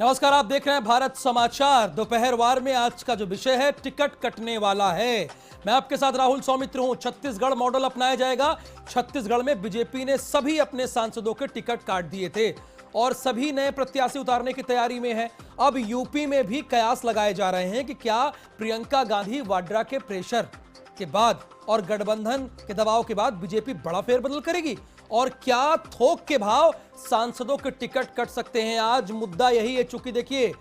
नमस्कार, आप देख रहे हैं भारत समाचार। दोपहरवार में आज का जो विषय है टिकट कटने वाला है। मैं आपके साथ राहुल सौमित्र हूं। छत्तीसगढ़ मॉडल अपनाया जाएगा। छत्तीसगढ़ में बीजेपी ने सभी अपने सांसदों के टिकट काट दिए थे और सभी नए प्रत्याशी उतारने की तैयारी में है। अब यूपी में भी कयास लगाए जा रहे हैं कि क्या प्रियंका गांधी वाड्रा के प्रेशर के बाद और गठबंधन के दबाव के बाद बीजेपी बड़ा फेरबदल करेगी और क्या थोक के भाव सांसदों के टिकट कट सकते हैं। आज मुद्दा यही है, चूंकि देखिए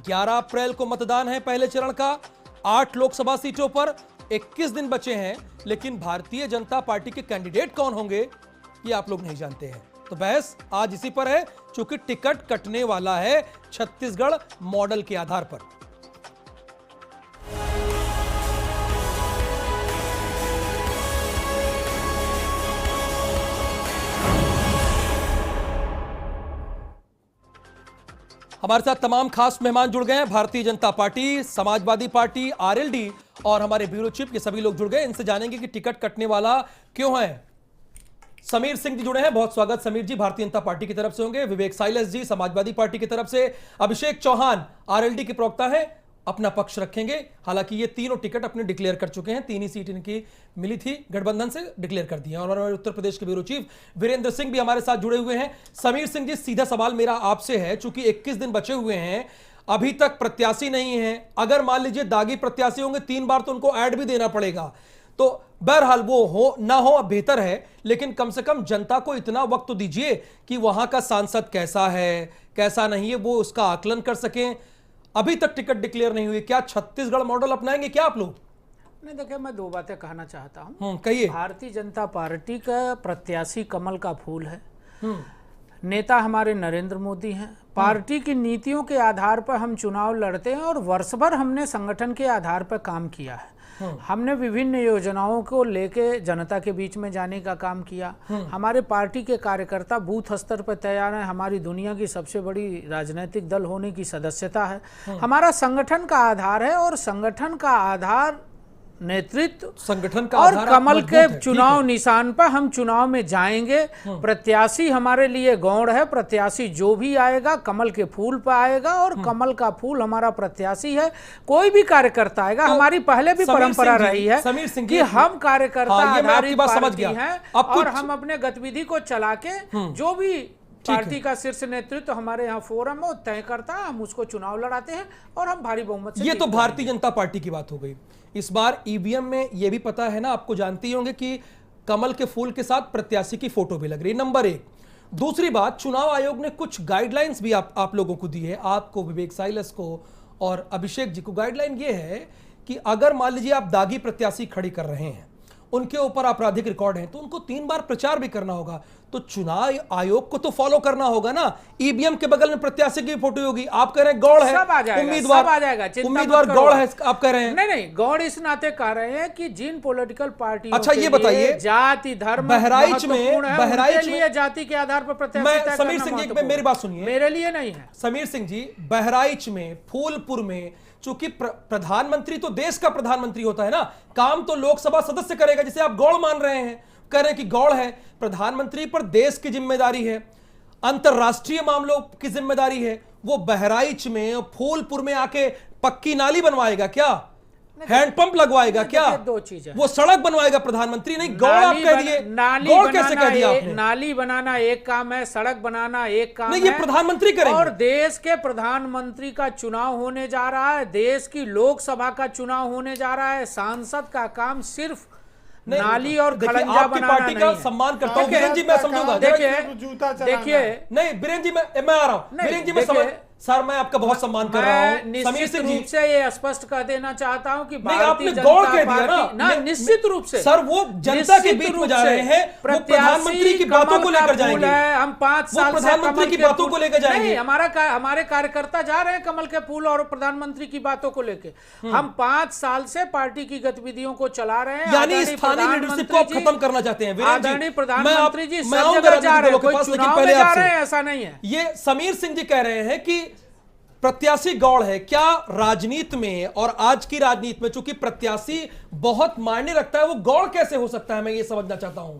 11 अप्रैल को मतदान है पहले चरण का। 8 लोकसभा सीटों पर 21 दिन बचे हैं, लेकिन भारतीय जनता पार्टी के कैंडिडेट कौन होंगे ये आप लोग नहीं जानते हैं। तो बहस आज इसी पर है, चूंकि टिकट कटने वाला है छत्तीसगढ़ मॉडल के आधार पर। हमारे साथ तमाम खास मेहमान जुड़ गए हैं। Bharatiya Janata party, Samajwadi party, RLD और हमारे ब्यूरो चीफ, ये सभी लोग जुड़ गए। इनसे जानेंगे कि टिकट कटने वाला क्यों है। समीर सिंह जी जुड़े हैं, बहुत स्वागत समीर जी, भारतीय जनता पार्टी की तरफ से होंगे। विवेक साइलस जी समाजवादी पार्टी की तरफ से। अभिषेक चौहान आरएलडी के प्रवक्ता है, अपना पक्ष रखेंगे। हालांकि ये तीनों टिकट अपने डिक्लेयर कर चुके हैं। 3 ही सीट इनकी मिली थी, गठबंधन से डिक्लेयर कर दी है। और हमारे उत्तर प्रदेश के ब्यूरो चीफ वीरेंद्र सिंह भी हमारे साथ जुड़े हुए हैं। समीर सिंह जी, सीधा सवाल मेरा आपसे है, चूंकि 21 दिन बचे हुए हैं, अभी तक प्रत्याशी नहीं है। अगर मान लीजिए दागी प्रत्याशी होंगे, 3 बार तो उनको ऐड भी देना पड़ेगा। तो बहरहाल वो हो ना हो अब बेहतर है, लेकिन कम से कम जनता को इतना वक्त तो दीजिए कि वहां का सांसद कैसा है कैसा नहीं है, वो उसका आकलन कर सकें। अभी तक टिकट डिक्लेयर नहीं हुई, क्या छत्तीसगढ़ मॉडल अपनाएंगे क्या आप लोग? नहीं, देखिए मैं 2 बातें कहना चाहता हूँ। कहिए। भारतीय जनता पार्टी का प्रत्याशी कमल का फूल है। नेता हमारे नरेंद्र मोदी हैं। पार्टी की नीतियों के आधार पर हम चुनाव लड़ते हैं और वर्ष भर हमने संगठन के आधार पर काम किया है। हमने विभिन्न योजनाओं को लेके जनता के बीच में जाने का काम किया। हमारे पार्टी के कार्यकर्ता बूथ स्तर पर तैयार हैं। हमारी दुनिया की सबसे बड़ी राजनीतिक दल होने की सदस्यता है। हमारा संगठन का आधार है और संगठन का आधार नेतृत्व, संगठन का और आधार कमल के चुनाव निशान पर हम चुनाव में जाएंगे। प्रत्याशी हमारे लिए गौण है। प्रत्याशी जो भी आएगा कमल के फूल पर आएगा और कमल का फूल हमारा प्रत्याशी है। कोई भी कार्यकर्ता आएगा। तो हमारी पहले भी परंपरा रही है कि हम कार्यकर्ता आधारित पार्टी हैं और हम अपने गतिविधि को चला के जो भी पार्टी का शीर्ष नेतृत्व हमारे यहाँ फोरम है तय करता है, हम उसको चुनाव लड़ाते हैं और हम भारी बहुमत से। ये तो भारतीय जनता पार्टी की बात हो गई। इस बार ईवीएम में ये भी पता है ना, आपको जानते ही होंगे कि कमल के फूल के साथ प्रत्याशी की फोटो भी लग रही है, नंबर 1। दूसरी बात, चुनाव आयोग ने कुछ गाइडलाइंस भी आप लोगों को दी है, आपको, विवेक साइलस को और अभिषेक जी को। गाइडलाइन ये है कि अगर मान लीजिए आप दागी प्रत्याशी खड़ी कर रहे हैं, उनके ऊपर आपराधिक रिकॉर्ड है, तो उनको 3 बार प्रचार भी करना होगा। तो चुनाव आयोग को तो फॉलो करना होगा ना। ईवीएम के बगल में प्रत्याशी की फोटो होगी। आप कह रहे हैं गौड़ है, उम्मीदवार आ जाएगा, उम्मीदवार गौड़ है, आप कह रहे हैं। नहीं, गौड़ इस नाते कह रहे हैं कि जिन पॉलिटिकल पार्टी, अच्छा ये बताइए, जाति धर्म बहराइच में जाति के आधार पर प्रत्याशी। समीर सिंह जी मेरी बात सुनिए, मेरे लिए नहीं है। समीर सिंह जी, बहराइच में, फूलपुर में, चूंकि प्रधानमंत्री तो देश का प्रधानमंत्री होता है ना, काम तो लोकसभा सदस्य करेगा, जिसे आप गौड़ मान रहे हैं, कह रहे हैं कि गौड़ है। प्रधानमंत्री पर देश की जिम्मेदारी है, अंतरराष्ट्रीय मामलों की जिम्मेदारी है। वो बहराइच में, फूलपुर में आके पक्की नाली बनवाएगा क्या? हैंडपंप लगवाएगा क्या? 2 चीजें, वो सड़क बनवाएगा प्रधानमंत्री, नहीं गौड़ आप कह दिए। गौड़ कैसे कह दिया आपने? नाली बनाना एक काम है, सड़क बनाना एक काम नहीं, ये प्रधानमंत्री करेंगे। और देश के प्रधानमंत्री का चुनाव होने जा रहा है, देश की लोकसभा का चुनाव होने जा रहा है। सांसद का काम सिर्फ नाली और खड़ंजा बनाना पार्टी का सम्मान करता हूं। बीरेन जी मैं समझूंगा। देखिए नहीं बीरेन जी मैं आ रहा हूं। बीरेन जी मैं समझ, सर मैं आपका बहुत सम्मान कर रहा हूं। समीर सिंह जी से ये स्पष्ट कर देना चाहता हूं कि भारतीय जनता पार्टी निश्चित रूप से सर वो जनता के बीच में जा रहे हैं, वो प्रधानमंत्री की बातों को लेकर जाएंगे। हम 5 साल प्रधानमंत्री की बातों को लेकर जाएंगे। हमारे कार्यकर्ता जा रहे हैं कमल के फूल और प्रधानमंत्री की बातों को लेकर। हम 5 साल से पार्टी की गतिविधियों को चला रहे हैं। यानी स्थानीय लीडरशिप को आप खत्म करना चाहते हैं। आदरणीय प्रधानमंत्री जी सब जगह जा रहे हैं, कोई चुनाव में जा रहे हैं ऐसा नहीं है। ये समीर सिंह जी कह रहे हैं कि प्रत्याशी गौड़ है। क्या राजनीति में और आज की राजनीति में चूंकि प्रत्याशी बहुत मायने रखता है, वो गौड़ कैसे हो सकता है? मैं ये समझना चाहता हूं।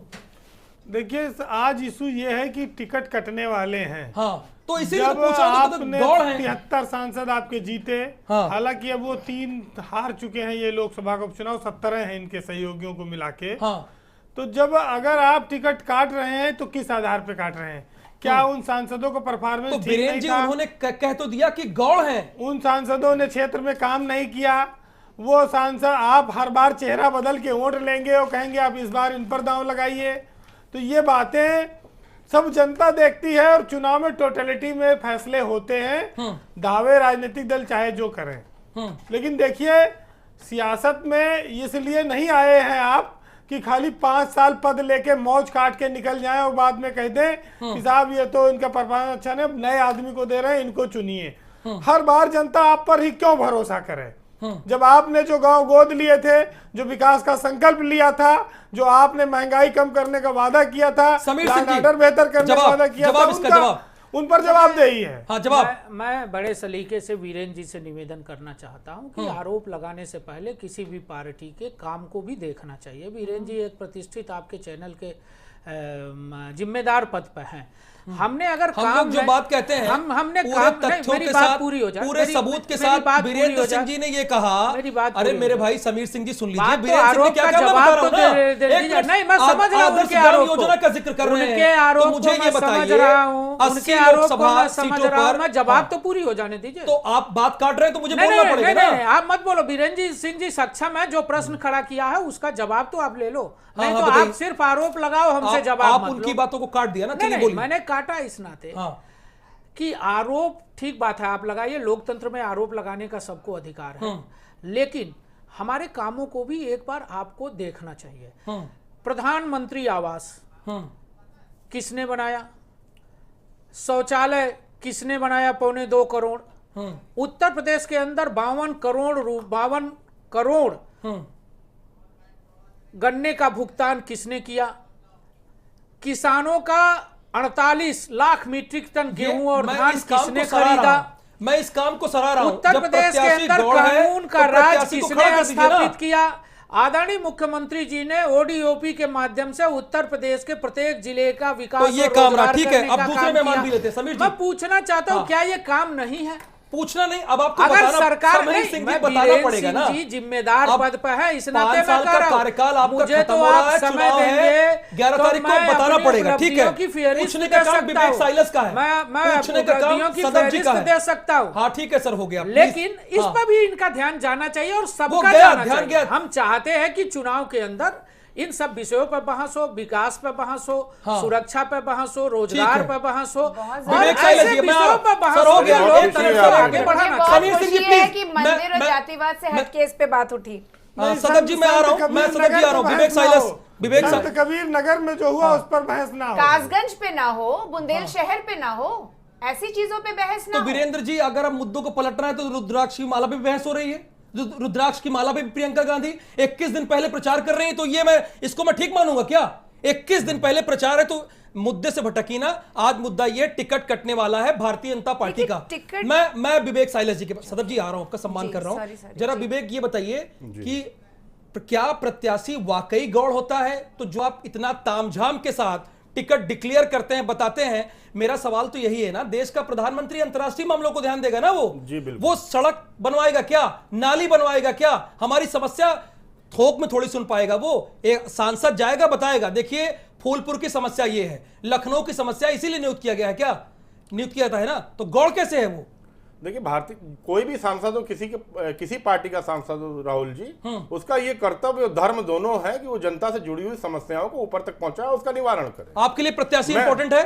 देखिए आज इशू ये है कि टिकट कटने वाले हैं। हाँ, तो इसीलिए जब तो पूछा तो आपने दौड़ है। 73 सांसद आपके जीते, हाँ। हालांकि अब वो 3 हार चुके हैं ये लोकसभा का उपचुनाव, 17 हैं इनके सहयोगियों को मिला के। हाँ, तो जब अगर आप टिकट काट रहे हैं तो किस आधार पे काट रहे हैं? क्या उन सांसदों का परफॉर्मेंस तो ठीक बीरेन नहीं जी था? उन्होंने कह तो दिया कि गौड़ है। उन सांसदों ने क्षेत्र में काम नहीं किया। वो सांसद आप हर बार चेहरा बदल के वोट लेंगे और कहेंगे आप इस बार इन पर दांव लगाइए। तो ये बातें सब जनता देखती है और चुनाव में टोटलिटी में फैसले होते हैं। दावे राजनीतिक दल चाहे जो करें, लेकिन देखिए सियासत में इसलिए नहीं आए हैं आप कि खाली 5 साल पद लेके मौज काट के निकल जाएं और बाद में कह दें कि साहब ये तो इनका परफॉर्मेंस अच्छा नहीं, नए आदमी को दे रहे हैं, इनको चुनिए। हर बार जनता आप पर ही क्यों भरोसा करे? जब आपने जो गांव गोद लिए थे, जो विकास का संकल्प लिया था, जो आपने महंगाई कम करने का वादा किया था, समीर सिंह जी, ऑर्डर बेहतर करने का वादा किया था, उन पर जवाबदेही है। हाँ, जवाब। मैं बड़े सलीके से वीरेन जी से निवेदन करना चाहता हूं कि आरोप लगाने से पहले किसी भी पार्टी के काम को भी देखना चाहिए। वीरेन जी एक प्रतिष्ठित आपके चैनल के जिम्मेदार पद पर हैं। हमने अगर हम काम लोग जो बात कहते हैं हमने पूरे काम तथ्यों मेरी के बात साथ, पूरी हो जाए, पूरे सबूत के साथ वीरेंद्र सिंह जी ने ये कहा। मेरी बात अरे पूरी मेरे हो भाई समीर सिंह जी सुन लीजिए, बात तो वीरेंद्र सिंह ने आरोप क्या का कहा मैं जवाब बता रहा तो हूं ना। दे एक दीजिए। मिनट, नहीं, मैं समझ रहा हूं आदर्श उनके ग्राम आरोप को। योजना का जिक्र कर रहे उनके हैं, तो आरोप मुझे को ये मैं समझ बताइए रहा हूं, 80 उनके आरोप को लोकसभा मैं समझ सीटों रहा हूं, पर। मैं जवाब तो पूरी हो जाने दीजिए। तो आप बात काट रहे हैं तो मुझे नहीं बोलना नहीं पड़ेगा नहीं, ना। नहीं, आप मत बोलो। बीरेंद्र सिंह जी सक्षम है, जो प्रश्न खड़ा किया है उसका जवाब तो आप ले लो। नहीं तो आप सिर्फ आरोप लगाओ, हमसे जवाब मत लो। आप उनकी बातों को काट दिया ना। नहीं चलिए नहीं, बोलिए। मैंने काटा इस नाते कि आरोप ठीक बात है, आप लगाइए, लोकतंत्र में आरोप लगाने का सबको अधिकार है, लेकिन हमारे कामों को भी एक बार आपको देखना चाहिए। प्रधानमंत्री आवास किसने बनाया? शौचालय किसने बनाया? 2.25 करोड़। उत्तर प्रदेश के अंदर 52 करोड़ गन्ने का भुगतान किसने किया? किसानों का 48 लाख मीट्रिक टन गेहूं और धान किसने खरीदा? मैं इस काम को सराह रहा हूं। उत्तर प्रदेश के अंदर कानून का राज किसने स्थापित किया? आदरणीय मुख्यमंत्री जी ने ओडीओपी के माध्यम से उत्तर प्रदेश के प्रत्येक जिले का विकास तो ये और काम रहा। रोजगार ठीक है, करने अब का दूसरे काम मेहमान किया। भी लेते हैं। समीर जी, मैं पूछना चाहता हूं, क्या ये काम नहीं है? पूछना नहीं, अब आपको अगर बताना, सरकार समीर नहीं, सिंह जी मैं बताना वीरेंद्र पड़ेगा सिंह ना। जी जिम्मेदार अब पद पर है, इस नाते 5 मैं साल कह का रहा हूं। कार्यकाल आपका मुझे खत्म तो हो रहा आप है, समय चुनाव है, देंगे 11 तो तारीख को मैं बताना अपनी पड़ेगा। ठीक है, उपलब्धियों की फहरिस्त पूछने दे का काम सकता विवेक हूं। साइलस का है, मैं पूछने का काम उपलब्धियों की सदम जी का फहरिस्त है। दे सकता हूं। हाँ ठीक है सर, हो गया। लेकिन इस हाँ। पर भी इनका ध्यान जाना चाहिए और सबका गया, जाना ध्यान चाहिए। गया। हम चाहते हैं कि चुनाव के अंदर इन सब विषयों पर बहस हो, विकास पर बहस हो, हाँ। सुरक्षा पर बहस हो, रोजगार पर बहस हो, और विवेक साइलस ऐसे जी, मैं विषयों पर बहस सर, हो हो गया, जो एक लोकतंत्र तरफ को से आगे आगे बढ़ाना बहुत चाहिए। समीर सिंह जी, खुशी है प्लीज। कि मंदिर और जातिवाद से हटके इस पे बात उठी। सदम जी मैं आ रहा हूं, मैं सदम जी आ रहा हूं। विवेक साइलस, विवेक संत कबीर नगर में जो हुआ उस पर बहस ना हो, कासगंज पे ना हो, बुंदेल शहर पे ना हो, ऐसी चीजों पे बहस ना तो हो। वीरेंद्र जी अगर अब मुद्दों को पलटना है तो रुद्राक्ष की माला पे भी बहस हो रही है। रुद्राक्ष की माला पे भी प्रियंका गांधी 21 दिन पहले प्रचार कर रही है, तो ये इसको मैं ठीक मानूंगा क्या? 21 दिन पहले प्रचार है तो मुद्दे से भटकी ना। आज मुद्दा ये टिकट कटने वाला है भारतीय जनता पार्टी का। मैं विवेक साइलस जी के पास, सदम जी आ रहा हूं, आपका सम्मान कर रहा हूं। जरा विवेक ये बताइए कि क्या प्रत्याशी वाकई गौड़ होता है? तो जो आप इतना तामझाम के साथ टिकट डिक्लेयर करते हैं, बताते हैं, मेरा सवाल तो यही है ना, देश का प्रधानमंत्री अंतर्राष्ट्रीय मामलों को ध्यान देगा ना? वो सड़क बनवाएगा क्या? नाली बनवाएगा क्या? हमारी समस्या थोक में थोड़ी सुन पाएगा वो? एक सांसद जाएगा बताएगा देखिए फूलपुर की समस्या ये है, लखनऊ की समस्या इसीलिए नियुक्त किया गया है क्या? नियुक्त किया था है ना? तो गौड़ कैसे है वो? देखिए भारतीय कोई भी सांसद हो, किसी पार्टी का सांसद हो राहुल जी, उसका ये कर्तव्य और धर्म दोनों है कि वो जनता से जुड़ी हुई समस्याओं को ऊपर तक पहुंचाए, उसका निवारण करे। आपके लिए प्रत्याशी इंपॉर्टेंट है?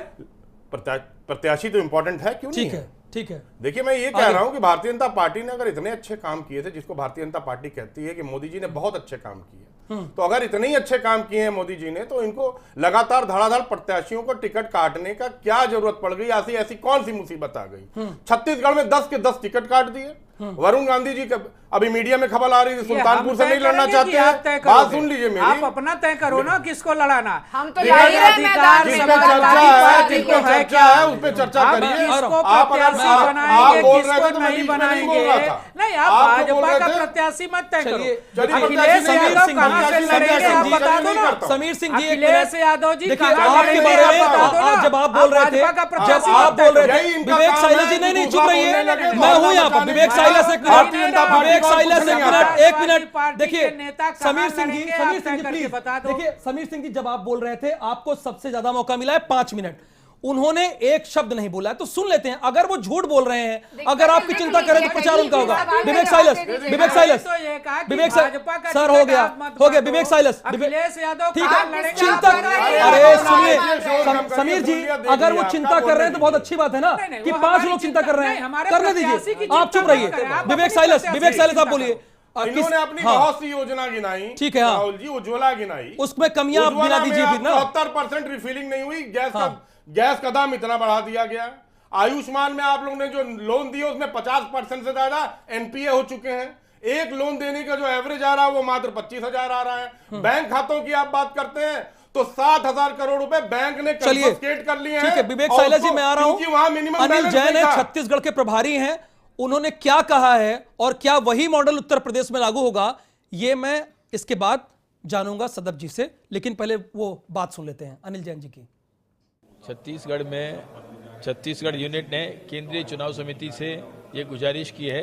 प्रत्याशी तो इंपॉर्टेंट है, क्यों नहीं है? ठीक है। देखिए मैं ये कह रहा हूं कि भारतीय जनता पार्टी ने अगर इतने अच्छे काम किए थे, जिसको भारतीय जनता पार्टी कहती है कि मोदी जी ने बहुत अच्छे काम किए, तो अगर इतने ही अच्छे काम किए हैं मोदी जी ने, तो इनको लगातार धड़ाधड़ प्रत्याशियों को टिकट काटने का क्या जरूरत पड़ गई? ऐसी कौन सी मुसीबत आ गई? छत्तीसगढ़ में 10 के 10 टिकट काट दिए, वरुण गांधी जी का अभी मीडिया में खबर आ रही थी ये सुल्तानपुर हम से तय नहीं लड़ना करेंगे कि आप चाहते तय हैं। बात करोगे? सुन लीजिए मेरी। आप अपना तय करो ना किसको लड़ाना। हम तो ठीक है, जाहिर है मैदान जिस में पे चर्चा है, पार्टी जिस को पे है चर्चा क्या? है उस पे चर्चा आप करिए। किसको आप अगर प्रत्याशी आप बनाएंगे, बोल रहे थे किसको तो मैं नहीं बीच में नहीं बोल बनाएंगे। रहा था। नहीं, आप आप तो बोल भाजपा रहे का थे। प्रत्याशी मत तय करो। चलिए, अखिलेश समीर यादव सिंह कहाँ से जी, लड़ेंगे आप बता दो ना। समीर सिंह जी, एक अखिलेश मिनट। यादव जी देखिए, कहाँ आपके लड़ेंगे बारे आप में बता दो ना। जब आप बोल रहे थे, भाजपा का जब प्रत्याशी आप मत तय बोल रहे करो। थे, यही इनका विवेक काम साइलस है जी, नहीं कि नहीं, चुप दूसरा रहिए, बोलने लगे तो मैं हूं हल्ला यहाँ पर। मचाने विवेक के साइलस, बाद एक भारतीय मिनट, जनता पार्टी विवेक को साइलस, कुछ एक नहीं आता। मिनट, एक मिनट। पार्टी देखिए, के नेता कहाँ समीर सिंह जी, लड़ेंगे, समीर आप सिंह तय जी, करके प्लीज बता दो। देखिए, समीर सिंह जी जब आप बोल रहे थे आपको सबसे ज्यादा मौका मिला है 5 मिनट, उन्होंने एक शब्द नहीं बोला है, तो सुन लेते हैं। अगर वो झूठ बोल रहे हैं, अगर आपकी चिंता करें तो प्रचार उनका होगा। विवेक साइलस, विवेक साइलस, तो ये कहा कि विवेक भाजपा का सर, टिकट हो गया, आप मत हो गया। बांटो। विवेक साइलस, अखिलेश यादव ठीक कहाँ है, लड़ेंगे? चिंता, आप बता रहे हैं। अरे आप सुनिए, बता रहे हैं। समीर जी, अगर वो चिंता कर रहे हैं तो बहुत अच्छी बात है ना नहीं, नहीं, कि वो 5 हमारी लोग चिंता कर रहे नहीं, हैं, हमारे करने प्रत्याशी की दीजिए, आप चिंता चुप रहिए। करें, आप विवेक अपनी साइलस, प्रत्याशी विवेक की साइलस, आप चिंता बोलिए। इन्होंने अपनी हाँ, बहुत सी योजना गिनाई, ठीक है, हाँ। राहुल जी, उज्ज्वला गिनाई, उसमें कमियां आप गिना दीजिए फिर ना। 74% रिफिलिंग नहीं हुई, गैस का दाम इतना बढ़ा दिया गया। आयुष्मान में आप लोगों ने जो लोन दिए उसमें 50% से ज्यादा एनपीए हो चुके हैं। एक लोन देने का जो एवरेज आ रहा है वो मात्र 25,000 आ रहा है। बैंक खातों की आप बात करते हैं तो 7,000 करोड़ रुपए बैंक ने कन्फिस्केट कर लिए हैं। ठीक है, विवेक साइलस जी, मैं आ रहा हूं। वहां मिनिमम अनिल जैन है, छत्तीसगढ़ के प्रभारी हैं, उन्होंने क्या कहा है और क्या वही मॉडल उत्तर प्रदेश में लागू होगा, ये मैं इसके बाद जानूंगा सदब जी से, लेकिन पहले वो बात सुन लेते हैं अनिल जैन जी की। छत्तीसगढ़ यूनिट ने केंद्रीय चुनाव समिति से ये गुजारिश की है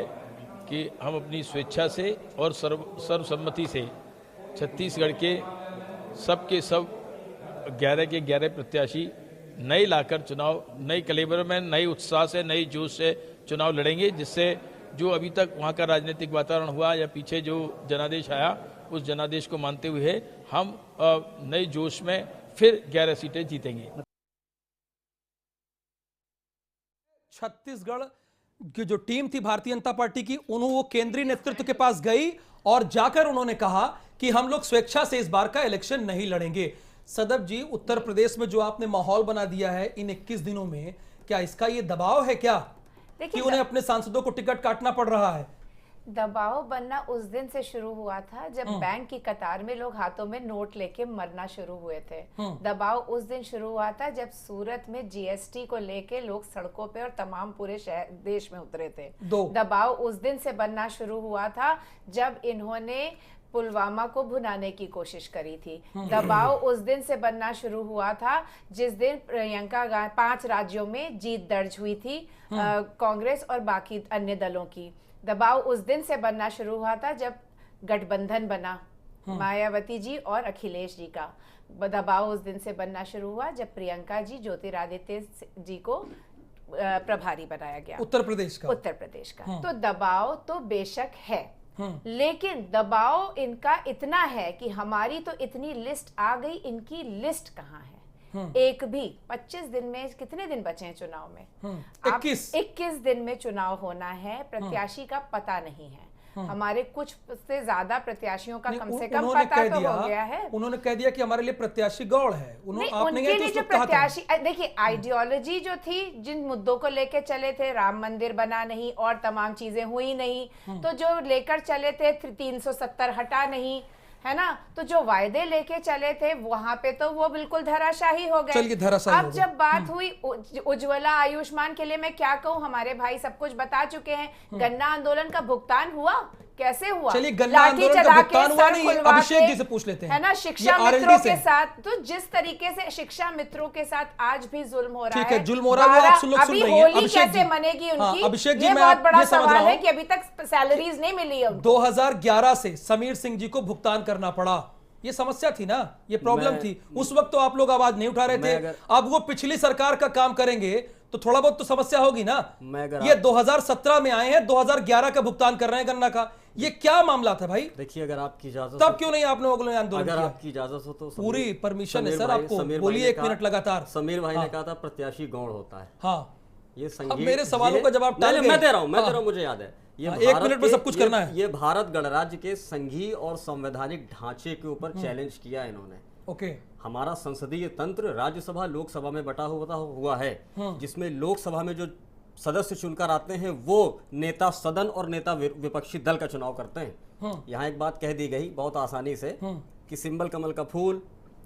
कि हम अपनी स्वेच्छा से और सर्वसम्मति से छत्तीसगढ़ के सब 11 के 11 प्रत्याशी नए लाकर चुनाव नई कलेबर में नई उत्साह से नई जोश से चुनाव लड़ेंगे, जिससे जो अभी तक वहाँ का राजनीतिक वातावरण हुआ या पीछे जो जनादेश आया उस जनादेश को मानते हुए हम नए जोश में फिर 11 सीटें जीतेंगे। छत्तीसगढ़ की जो टीम थी भारतीय जनता पार्टी की, उन्होंने वो केंद्रीय नेतृत्व के पास गई और जाकर उन्होंने कहा कि हम लोग स्वेच्छा से इस बार का इलेक्शन नहीं लड़ेंगे। सदब जी, उत्तर प्रदेश में जो आपने माहौल बना दिया है इन 21 दिनों में, क्या इसका ये दबाव है क्या कि उन्हें अपने सांसदों को टिकट काटना पड़ रहा है? दबाव बनना उस दिन से शुरू हुआ था जब बैंक की कतार में लोग हाथों में नोट लेके मरना शुरू हुए थे। दबाव उस दिन शुरू हुआ था जब सूरत में जीएसटी को लेके लोग सड़कों पे और तमाम पूरे शहर देश में उतरे थे। दबाव उस दिन से बनना शुरू हुआ था जब इन्होंने पुलवामा को भुनाने की कोशिश करी थी। दबाव उस दिन से बनना शुरू हुआ था जिस दिन प्रियंका गांधी 5 राज्यों में जीत दर्ज हुई थी कांग्रेस और बाकी अन्य दलों की। दबाव उस दिन से बनना शुरू हुआ था जब गठबंधन बना मायावती जी और अखिलेश जी का। दबाव उस दिन से बनना शुरू हुआ जब प्रियंका जी ज्योतिरादित्य जी को प्रभारी बनाया गया उत्तर प्रदेश का। तो दबाव तो बेशक है, लेकिन दबाव इनका इतना है कि हमारी तो इतनी लिस्ट आ गई, इनकी लिस्ट कहाँ है? एक भी 25 दिन में कितने दिन बचे हैं चुनाव में? 21 दिन में चुनाव होना है, प्रत्याशी का पता नहीं है। हमारे कुछ से ज्यादा प्रत्याशियों का कम से कम पता तो हो गया है। उन्होंने कह दिया कि हमारे लिए प्रत्याशी गौड़ है। उनके लिए जो प्रत्याशी, देखिए आइडियोलॉजी जो थी, जिन मुद्दों को लेकर चले थे, राम मंदिर बना नहीं और तमाम चीजें हुई नहीं, तो जो लेकर चले थे 370 हटा नहीं, है ना, तो जो वायदे लेके चले थे वहां पे तो वो बिल्कुल धराशाही हो गए। अब जब बात हुई उज्ज्वला आयुष्मान के लिए, मैं क्या कहूँ, हमारे भाई सब कुछ बता चुके हैं। गन्ना आंदोलन का भुगतान हुआ, कैसे हुआ? चलिए, गन्ना आंदोलन का भुगतान हुआ नहीं, अभिषेक जी से पूछ लेते हैं, है ना, शिक्षा मित्रों के साथ। तो जिस तरीके से शिक्षा मित्रों के साथ आज भी जुल्म हो रहा है, जुल्म हो रहा है, वो आप लोग सुन रही हैं। होली कैसे मनेगी उनकी? अभिषेक जी, ये मैं बहुत बड़ा ये समझ रहा सवाल है हूं कि अभी तक सैलरीज नहीं मिली है। 2011 से समीर सिंह जी को भुगतान करना पड़ा, ये समस्या थी ना, ये प्रॉब्लम थी। उस वक्त तो आप लोग आवाज नहीं उठा रहे थे। अब वो पिछली सरकार का काम करेंगे तो थोड़ा बहुत तो समस्या होगी ना। ये 2017 में आए हैं, 2011 का भुगतान कर रहे हैं गन्ना का। ये क्या मामला था भाई? देखिए, अगर आपकी इजाजत, तब क्यों नहीं आप लोगों ने आंदोलन किया? अगर आपकी इजाजत हो तो पूरी परमिशन है सर आपको, बोलिए 1 मिनट लगातार। समीर भाई ने कहा था प्रत्याशी गौड़ होता है। हाँ, ये अब मेरे सवालों का जवाब टाल गए। मैं दे रहा हूं, मुझे याद है। ये 1 मिनट में सब कुछ करना है। ये भारत गणराज्य के संघीय और संवैधानिक ढांचे के ऊपर चैलेंज किया इन्होंने। ओके, हमारा संसदीय तंत्र राज्यसभा लोकसभा में बटा हुआ है, जिसमें लोकसभा में जो सदस्य चुनकर आते हैं वो नेता सदन और नेता विपक्षी दल का चुनाव करते हैं। यहाँ एक बात कह दी गई बहुत आसानी से कि सिंबल कमल का फूल,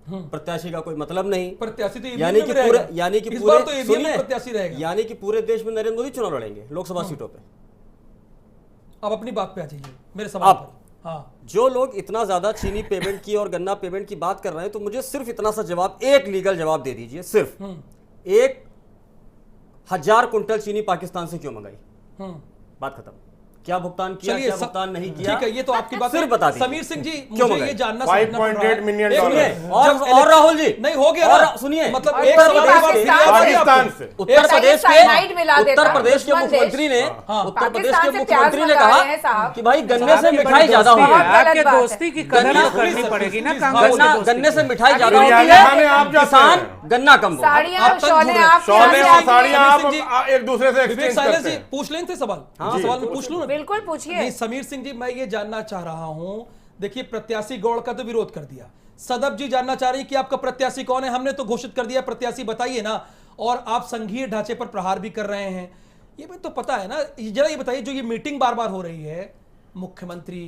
प्रत्याशी का कोई मतलब नहीं, प्रत्याशी तो यानी कि पूरे इस बार तो EVM सुनिए, प्रत्याशी रहेगा। यानी कि पूरे देश में नरेंद्र मोदी चुनाव लड़ेंगे लोकसभा सीटों पे। अब अपनी बात पे आ जाइए मेरे सवाल अब पर। हाँ, जो लोग इतना ज्यादा चीनी पेमेंट की और गन्ना पेमेंट की बात कर रहे हैं, तो मुझे सिर्फ इतना सा जवाब, एक लीगल जवाब दे दीजिए, सिर्फ 1000 कुंटल चीनी पाकिस्तान से क्यों मंगाई? बात खत्म। क्या भुगतान किया, चलिए, क्या भुगतान नहीं किया, ठीक है, ये तो आपकी बात सिर्फ बता दीजिए। समीर सिंह जी, क्यों मुझे मंगाई? ये जानना 5.8 मिलियन डॉलर। और राहुल जी नहीं हो गया और ना? सुनिए, मतलब और एक सवाल पाकिस्तान के से- बाद पाकिस्तान से उत्तर प्रदेश साइनाइड मिला के देता उत्तर प्रदेश के दुश्मन देश। मुख्यमंत्री ने उत्तर प्रदेश के पाकिस्तान से मुख्यमंत्री ने प्याज मंगा कहा रहे हैं साहब। कि भाई गन्ने से आपकी मिठाई बड़ी ज्यादा दोस्ती हुई है, है। गलत आपके बात है। दोस्ती की कदर गन्ना- तो करनी पड़ेगी ना। प्लीज, कांग्रेस की दोस्ती गन्ने से की। मिठाई ज्यादा बिरयानी होती है, खाने आप जाते किसान हैं। गन्ना कम बोले। साड़ियाँ आप तक शॉलें जुड़े। आप शॉलें यहाँ और से साड़ियां समीर आप सिंह जी, एक दूसरे से विवेक एक्सचेंज साइलेंस करते जी हैं। पूछ लें थे सवाल। जी, सवाल में पूछ लूं ना? बिल्कुल पूछिए। नहीं, समीर सिंह जी, मैं ये जानना चाह रहा हूं, देखिए प्रत्याशी गौड़ का तो विरोध कर दिया, सदब जी जानना चाह रही कि आपका प्रत्याशी कौन है? हमने तो घोषित कर दिया, प्रत्याशी बताइए ना। और आप संघीय ढांचे पर प्रहार भी कर रहे हैं, ये भी तो पता है ना। जरा ये बताइए, जो ये मीटिंग बार बार हो रही है, मुख्यमंत्री,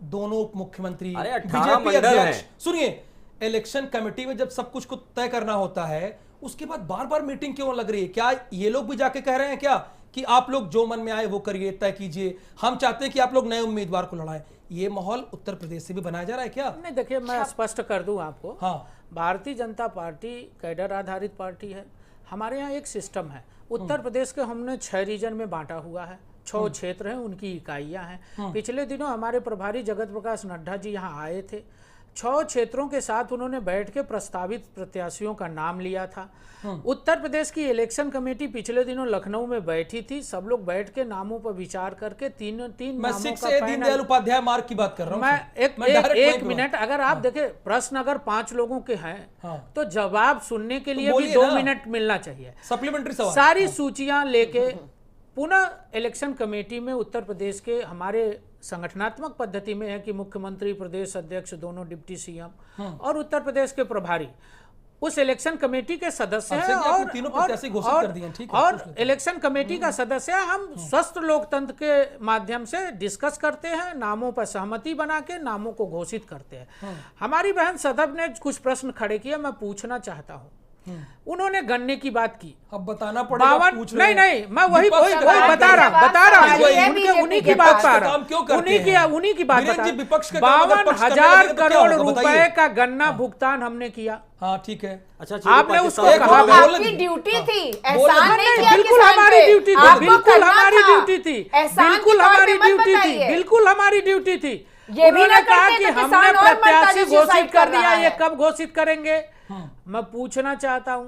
दोनों उप मुख्यमंत्री, अरे 18 बीजेपी मंडल अध्यक्ष, हैं। सुनिए, इलेक्शन कमेटी में जब सब कुछ को तय करना होता है, उसके बाद बार बार मीटिंग क्यों लग रही है? क्या ये लोग भी जाके कह रहे हैं क्या कि आप लोग जो मन में आए वो करिए, तय कीजिए, हम चाहते हैं कि आप लोग नए उम्मीदवार को लड़ाएं? ये माहौल उत्तर प्रदेश से भी बनाया जा रहा है क्या? नहीं, देखिए, मैं स्पष्ट कर दूं आपको। हाँ, भारतीय जनता पार्टी कैडर आधारित पार्टी है। हमारे यहाँ एक सिस्टम है। उत्तर प्रदेश के हमने 6 रीजन में बांटा हुआ है, 6 क्षेत्र हैं, उनकी इकाइयां हैं। पिछले दिनों हमारे प्रभारी जगत प्रकाश नड्डा जी यहाँ आए थे। 6 क्षेत्रों के साथ उन्होंने बैठ के प्रस्तावित प्रत्याशियों का नाम लिया था। उत्तर प्रदेश की इलेक्शन कमेटी पिछले दिनों लखनऊ में बैठी थी। सब लोग बैठ के नामों पर विचार करके तीन मैं नामों 6 का ए पैनल। दीनदयाल उपाध्याय मार्ग की बात कर रहा हूँ। मैं एक मिनट, अगर आप देखें, प्रश्न अगर 5 लोगों के हैं हाँ। तो जवाब सुनने के लिए भी बोलिए 2 ना। मिनट मिलना चाहिए। सप्लीमेंट्री सवाल। सारी सूचियां लेके पुनः इलेक्शन कमेटी में उत्तर प्रदेश के हमारे संगठनात्मक पद्धति में है कि मुख्यमंत्री, प्रदेश अध्यक्ष, दोनों डिप्टी सीएम और उत्तर प्रदेश के प्रभारी उस इलेक्शन कमेटी के सदस्य अक्षय हैं। जी, आपने तीनों प्रत्याशी घोषित कर दिए हैं, ठीक है, और पूछ लेते हैं। इलेक्शन कमेटी का सदस्य है। हम स्वस्थ लोकतंत्र के माध्यम से डिस्कस करते हैं, नामों पर सहमति बना के नामों को घोषित करते हैं। हमारी बहन सदब ने कुछ प्रश्न खड़े किए, मैं पूछना चाहता हूं। उन्होंने गन्ने की बात की, अब बताना पड़ेगा, 52 पूछ रहे नहीं, हैं। मैं वही विपक्ष वही का वही काम बता कर रहा रहे हैं। बता रहा हूँ, ये उनके बीजेपी उन्हीं की के बात पास कर का रहा काम क्यों हूँ, करते हैं? उन्हीं की बात वीरेंद्र बता जी, विपक्ष का काम अगर पक्ष करने 52,000 लगेगा तो क्या करोड़ होगा? रुपए बताइए। का गन्ना भुगतान हमने किया। हाँ, ठीक है। अच्छा, आपने उसको एक कहा और था। बोल- आपकी ड्यूटी थी, बोल- एहसान नहीं किया बिल्कुल किसान हमारी पे। ड्यूटी थी, आपको बिल्कुल करना हमारी था। ड्यूटी थी, एहसान के बिल्कुल तौर पे हमारी मत ड्यूटी थी, बताइए। बिल्कुल हमारी ड्यूटी थी। ये भी उन्होंने ना कहा करते कि तो हमने किसान और मरता प्रत्याशी जो घोषित कर कर दिया, रहा ये है। कब घोषित करेंगे? मैं पूछना चाहता हूं,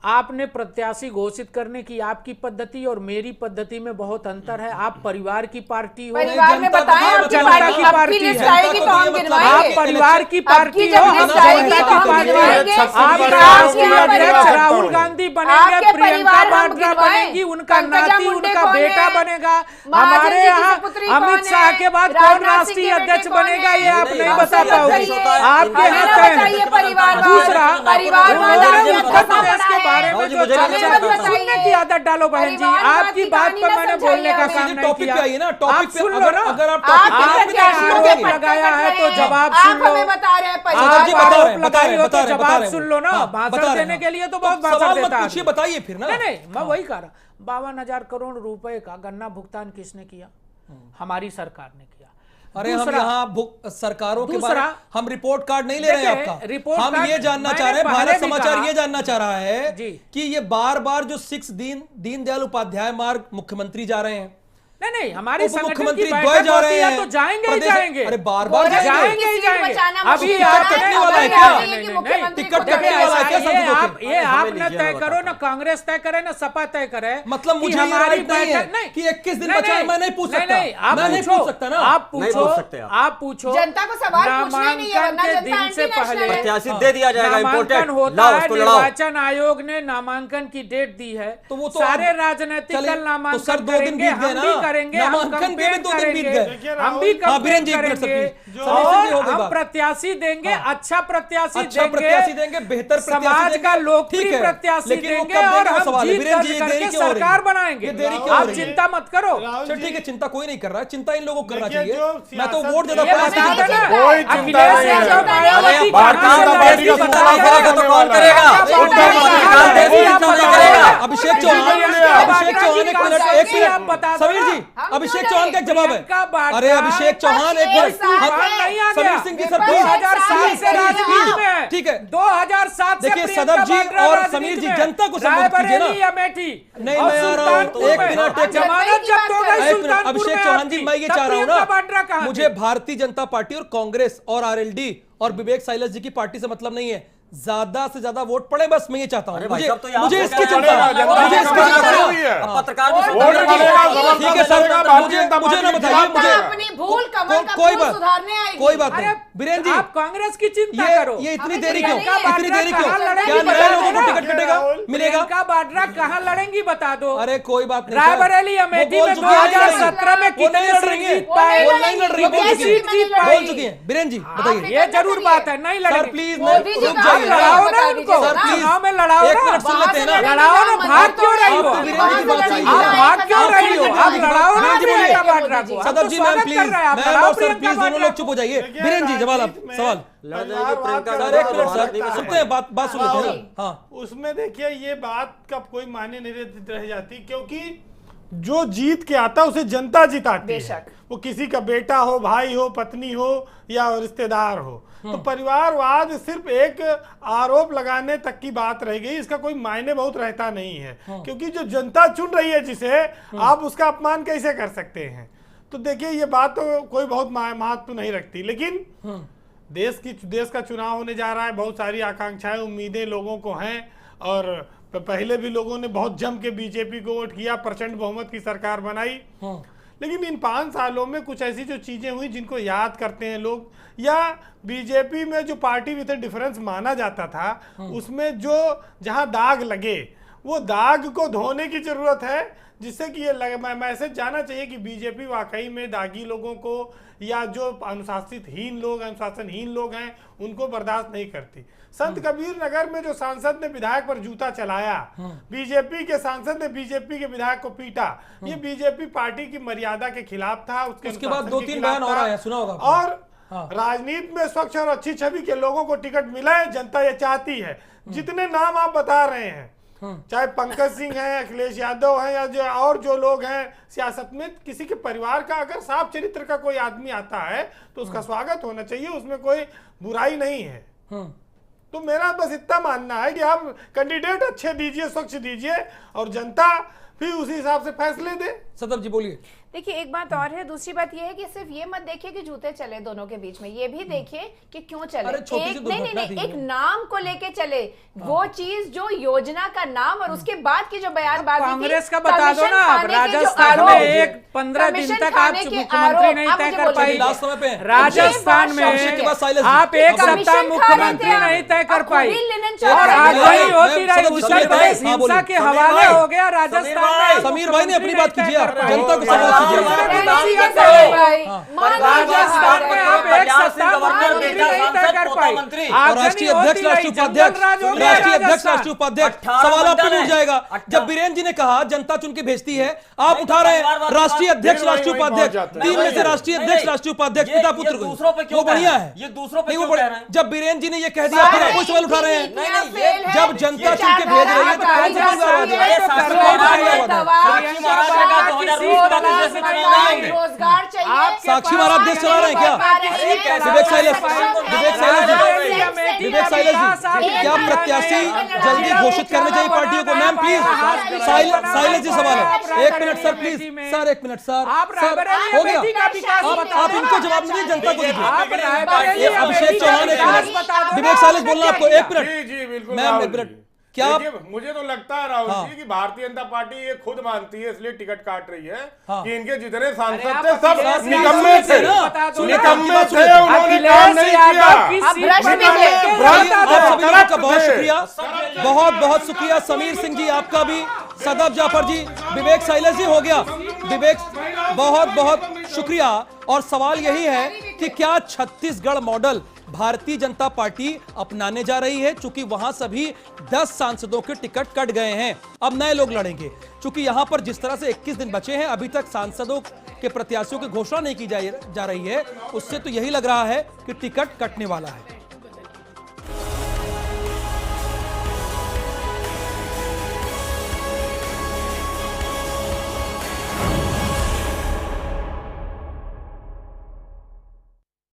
आपने प्रत्याशी घोषित करने की आपकी पद्धति और मेरी पद्धति में बहुत अंतर है। आप परिवार की पार्टी हो, परिवार में जनता बताएं को आपकी जनता पार्टी की आपकी पार्टी लिस्ट है। आएगी तो हम जनता को गिनवाएंगे। आप परिवार की आपकी पार्टी जब हो, लिस्ट हम आएगी जनता तो की हम पार्टी है। गिनवाएंगे। आप आपका राष्ट्रीय यहाँ अध्यक्ष परिवार- राहुल गांधी बनेंगे, आपके प्रियंका परिवार हम वाड्रा गिनवाएं। बनेगी, उनका पंकजा नाती, मुंडे उनका कौन बेटा है? बनेगा। महाजन हमारे जी की यहाँ सुपुत्री अमित कौन शाह है? के बाद कौन राजनाथ सिंह राष्ट्रीय के बेटे अध्यक्ष कौन बनेगा, है? ये आप नहीं, नहीं आप बता बताइए। पाओगे। आपके हमें यहाँ ना तय बताइए है। परिवारवाद। दूसरा, परिवारवाद उन्होंने आपने उत्तर कहाँ प्रदेश पढ़ा के बारे है? में जो मुझे हमें चर्चा मत है, बताइए। सुनने की आदत डालो बहन जी। परिवारवाद आपकी की बात कहानी पर ना मैंने समझाइए बोलने का हमें। काम सीधे नहीं टॉपिक किया। पे आइए ना, आप टॉपिक पे सुन लो अगर ना। अगर आप आप टॉपिक पे प्रत्याशियों आरोप के लगाएंगे। आरोप लगाया है तो जवाब आप सुन लो। हमें बता रहे हैं जी, आप बता रहे आरोप हैं, बता लगाई रहे हो हैं, तो बता जवाब रहे हैं। सुन लो ना। हाँ, बता भाषण रहे देने हैं। के लिए तो तो बहुत भाषण सवाल मत देता पूछिए, है। बताइए फिर ना। नहीं, मैं वही कह रहा। 52,000 करोड़ रुपए का गन्ना भुगतान किसने किया? हमारी सरकार ने किया। अरे हम दूसरा- यहाँ सरकारों के बारे दूसरा- हम रिपोर्ट कार्ड नहीं ले रहे हैं देखिए, आपका। रिपोर्ट हम कार्ड ये जानना मैंने चाह रहे हैं, पहले भारत भी समाचार कहा। ये जानना चाह रहा है जी। कि ये बार बार जो 6 दीनदयाल उपाध्याय मार्ग मुख्यमंत्री जा रहे हैं, नहीं, हमारी उप संगठन मुख्यमंत्री की द्वय बैठक जा रहे होती है हैं तो जाएंगे ही प्रदेश- जाएंगे। अरे बार बार बोले जाएंगे। जाएंगे ही सीट जाएंगे। बचाना अभी मुश्किल आपने है। कटने वाला है खबर क्या? आ रही है कि मुख्यमंत्री टिकट को कटने देखिए, वाला है क्या ये संसदों आप के? ये हमें आप न लीजिए, तय मैं करो, बताता न कांग्रेस तय करे, न सपा तय करे। मतलब कि मुझे ये हमारी राइट नहीं है बैठक कि 21 दिन बचा है, मैं नहीं पूछ सकता। आप मैं नहीं पूछो, पूछ सकता ना। आप नहीं पूछो, पूछ सकते आप पूछो। जनता को सवाल पूछना ही नहीं है, वरना नामांकन के जनता दिन से एंटी नेशनल पहले है। प्रत्याशी दे दिया जाएगा नामांकन इम्पोर्टेड, होता लाओ है, उसको लड़ाओ। निर्वाचन आयोग ने नामांकन की डेट दी है। तो वो तो सारे आप- राजनीतिक चलिए, दल नामांकन तो सर 2 दिन करेंगे, बीत गए हम ना। भी करेंगे, हम नामांकन के भी कैंपेन 2 दिन बीत करेंगे, गए। हम भी हाँ, बीरेन कैंपेन जी, एक मिनट सर, करेंगे प्लीज। समीर सिंह जी, हो और गई हम बात। प्रत्याशी देंगे, अच्छा प्रत्याशी अच्छा प्रत्याशी देंगे, बेहतर प्रत्याशी समाज देंगे। का ठीक लोकप्रिय है, प्रत्याशी लेकिन वो देंगे कब और देंगे वो हम सवाल है। जीत बीरेन जी, दर्ज ये देरी करके क्यों हो रही है? सरकार बनाएंगे। ये देरी क्यों हो आप रही है? चिंता मत करो। चल ठीक है, चिंता कोई नहीं कर रहा है, चिंता इन लोगों को करना देखिए, चाहिए। जो मैं तो सियासत वोट देता ये प्रयास बता नहीं देना, करता। कोई चिंता अखिलेश नहीं है। यादव मायावती भारतीय कहाँ जनता से पार्टी का देसी चुनाव बता होगा तो कौन देगा? करेगा? क्या उद्धव बात जी है? कहाँ देसी आप चुनाव बता करेगा? देना। अभिषेक चौहान, प्रियंका अभिषेक बाड्रा चौहान की एक बात मिनट, है, एक मिनट। आप बता दो समीर ना। जी, अभिषेक चौहान का एक जवाब है। प्रियंका बाड्रा अरे अभिषेक चौहान एक मिनट, तूफान नहीं आ समीर गया। सिंह जी सर 2007 से राजनीति में, ठीक है। 2007 से देखिए, प्रियंका सदब जी बाड्रा और राजनीति समीर जी, में। जनता को संबोधित कीजिए ना। रायबरेली, अमेठी नहीं, और मैं आ रहा हूं। सुल्तानपुर एक में। मिनट, एक जमानत जब्त हो गई एक मिनट, सुल्तानपुर अभिषेक में चौहान जी, आपकी। मैं ये तब चाह रहा हूं प्रियंका बाड्रा ना, कहाँ मुझे थी? भारतीय जनता पार्टी और कांग्रेस और आरएलडी और विवेक साइलस जी की पार्टी से मतलब नहीं है, ज्यादा से ज्यादा वोट पड़े, बस मैं ये चाहता हूं। अरे भाई मुझे साहब, तो ये आप मुझे वो इसकी कह चिंता रहे हैं, है, जनता मुझे की इसकी खबर चिंता हुई है। है। अब पत्रकार भी वोट पड़ेगा, जवाब ठीक है सर, पड़ेगा, भारतीय मुझे जनता मुझे ना पार्टी बताइए, की मुझे अपनी भूल कमल का कोई फूल बात सुधारने आएगी। कोई बात अरे नहीं। बीरेन जी, आप कांग्रेस की चिंता करो। ये इतनी अभी देरी प्रियंका क्यों, इतनी बाड्रा देरी क्यों? कहाँ लड़ेंगी क्या बता नए दो लोगों को ना। टिकट मिलेगा, मिलेगा? प्रियंका बाड्रा कहाँ लड़ेंगी बता दो। अरे कोई बात नहीं, रायबरेली, वो अमेठी बोल में चुकी हैं, 2017 में वो नहीं कितने लड़ सीट रही हैं, जीत पाए? वो नहीं लड़ रही हैं, बोल कितनी चुकी हैं, सीट जीत पाई? बोल चुकी हैं। बीरेन जी बताइए ये जरूर बात है, नहीं सर, लड़ेंगे। प्लीज मोदी जी रुक का जाइए, लड़ाओ ना बता उनको, दीजिए सर, ना। प्लीज चुनाव में लड़ाओ एक ना। मिनट सुन लेते हैं ना। लड़ाओ ना, भाग क्यों रही हो? आप तो बीरेन जी की बात सुनिए। आप भाग क्यों आप रही हो? सुनिए, आप लड़ाओ ना बीरेन जी बोलिए। प्रियंका बाड्रा को। हम सदर तो जी मैम स्वागत प्लीज, कर रहे हैं, आप मैम लड़ाओ और सर प्रियंका प्लीज दोनों बाड्रा लोग चुप हो जाइए। देखिए, बीरेन जी जवाब आप राजनीति में सवाल परिवारवाद सर का एक मिनट बहुत सर बड़ा सुनते हैं, बात सुन लेते हैं ना। हाँ, उसमें देखिए ये बात का कोई मायने नहीं रह जाती, क्योंकि जो जीत के आता है उसे जनता जिताती है। बेशक। वो किसी का बेटा हो, भाई हो, पत्नी हो या रिश्तेदार हो। तो परिवारवाद सिर्फ एक आरोप लगाने तक की बात रह गई, इसका कोई मायने बहुत रहता नहीं है। क्योंकि जो जनता चुन रही है जिसे, आप उसका अपमान कैसे कर सकते हैं? तो देखिए ये बात तो कोई बहुत महत्व नहीं रखती, लेकिन देश का चुनाव होने जा रहा है, बहुत सारी आकांक्षाएं, उम्मीदें लोगों को हैं। और पहले भी लोगों ने बहुत जम के बीजेपी को वोट किया, प्रचंड बहुमत की सरकार बनाई। लेकिन इन 5 सालों में कुछ ऐसी जो चीजें हुई जिनको याद करते हैं लोग, या बीजेपी में जो पार्टी विद डिफरेंस माना जाता था, उसमें जो जहां दाग लगे, वो दाग को धोने की जरूरत है, जिससे कि ये मैसेज जाना चाहिए कि बीजेपी वाकई में दागी लोगों को या जो अनुशासनहीन लोग हैं उनको बर्दाश्त नहीं करती। संत कबीर नगर में जो सांसद ने विधायक पर जूता चलाया, बीजेपी के सांसद ने बीजेपी के विधायक को पीटा, ये बीजेपी पार्टी की मर्यादा के खिलाफ था। उसके बाद 2-3 बयान और आए, सुना होगा आपने। और राजनीति में स्वच्छ और अच्छी छवि के लोगों को टिकट मिला है, जनता ये चाहती है। जितने नाम आप बता रहे हैं, चाहे पंकज सिंह हैं, अखिलेश यादव हैं, या जो लोग हैं सियासत में, किसी के परिवार का अगर साफ चरित्र का कोई आदमी आता है तो उसका स्वागत होना चाहिए, उसमें कोई बुराई नहीं है। तो मेरा बस इतना मानना है कि आप कैंडिडेट अच्छे दीजिए, स्वच्छ दीजिए, और जनता फिर उसी हिसाब से फैसले दे। सदर जी बोलिए। देखिए एक बात और है, दूसरी बात ये है कि सिर्फ ये मत देखिए कि जूते चले दोनों के बीच में, ये भी देखिए कि क्यों चले। अरे छोटी सी दुर्घटना थी एक नाम को लेके चले, वो चीज जो योजना का नाम और उसके बाद की जो बयानबाजी थी, कांग्रेस का बता दो ना। कमीशन खाने के जो राजस्थान आरोप, में एक 15 दिन कमीशन तक आप खाने के मुख्यमंत्री नहीं आरोप, तय आप कर मुझे पाई। बोलिए। लास्ट समय पे राजस्थान में अभिषेक के बाद साइलेंस। आप एक कमीशन सप्ताह खा मुख्यमंत्री रहे थे। नहीं तय कर आप पाई, खुद ही लिनन और चाह रहे आगे थे। ही होती रही। सदर जी, उत्तर समीर भाई, प्रदेश हाँ, हिंसा बोलिए। के हवाले हो गया, राजस्थान में समीर भाई ने अपनी बात मुख्यमंत्री कीजिए, नहीं तय कर जनता को पाई। संबोधित कीजिए। राजस्थान में आप एक सप्ताह मुख्यमंत्री नहीं तय कर पाई। और राष्ट्रीय अध्यक्ष, राष्ट्रीय उपाध्यक्ष, राष्ट्रीय अध्यक्ष, राष्ट्रीय उपाध्यक्ष, सवाल आप पे उठ जाएगा। जब बीरेन जी ने कहा जनता चुन के भेजती है, आप उठा रहे हैं राष्ट्रीय अध्यक्ष, राष्ट्रीय उपाध्यक्ष, 3 में से राष्ट्रीय अध्यक्ष, राष्ट्रीय उपाध्यक्ष, पिता पुत्र दूसरों पे क्यों वो बढ़िया है। ये दूसरों पे नहीं, वो क्यों कह बढ़िया। रहे हैं? जब बीरेन जी ने ये कह दिया, फिर आप कोई सवाल उठा रहे हैं। जब जनता चुन के भेज रही है तो कौन सा परिवारवाद है? रोजगार चाहिए, साक्षी महाराज देश चला रहे हैं क्या? विवेक साइलेंस, विवेक साइलेंस जी, क्या प्रत्याशी जल्दी घोषित करने चाहिए पार्टियों को? मैम प्लीज, साइलेंस जी सवाल है। 1 minute sir please, sir 1 minute sir, हो गया। आप इनको जवाब नहीं दीजिए, जनता को दीजिए। अभिषेक चौहान 1 मिनट, विवेक साइलेंस बोलना आपको 1 मिनट। जी जी बिल्कुल मैम राहुल 1 मिनट, जी। क्या देखिए, मुझे तो लगता है राहुल जी कि भारतीय जनता पार्टी ये खुद मानती है, इसलिए टिकट काट रही है कि इनके जितने सांसद थे सब निकम्मे थे, निकम्मे थे, उन्होंने काम नहीं किया। आप सभी लोगों का बहुत शुक्रिया, बहुत बहुत शुक्रिया। समीर सिंह जी आपका भी, सदब जाफर जी, विवेक साइलेंस जी, हो गया। विवेक, बहुत बहुत शुक्रिया। और सवाल यही है कि क्या छत्तीसगढ़ मॉडल भारतीय जनता पार्टी अपनाने जा रही है? चूंकि वहां सभी 10 सांसदों के टिकट कट गए हैं, अब नए लोग लड़ेंगे। चूंकि यहां पर जिस तरह से 21 दिन बचे हैं, अभी तक सांसदों के प्रत्याशियों की घोषणा नहीं की जा रही है, उससे तो यही लग रहा है कि टिकट कटने वाला है।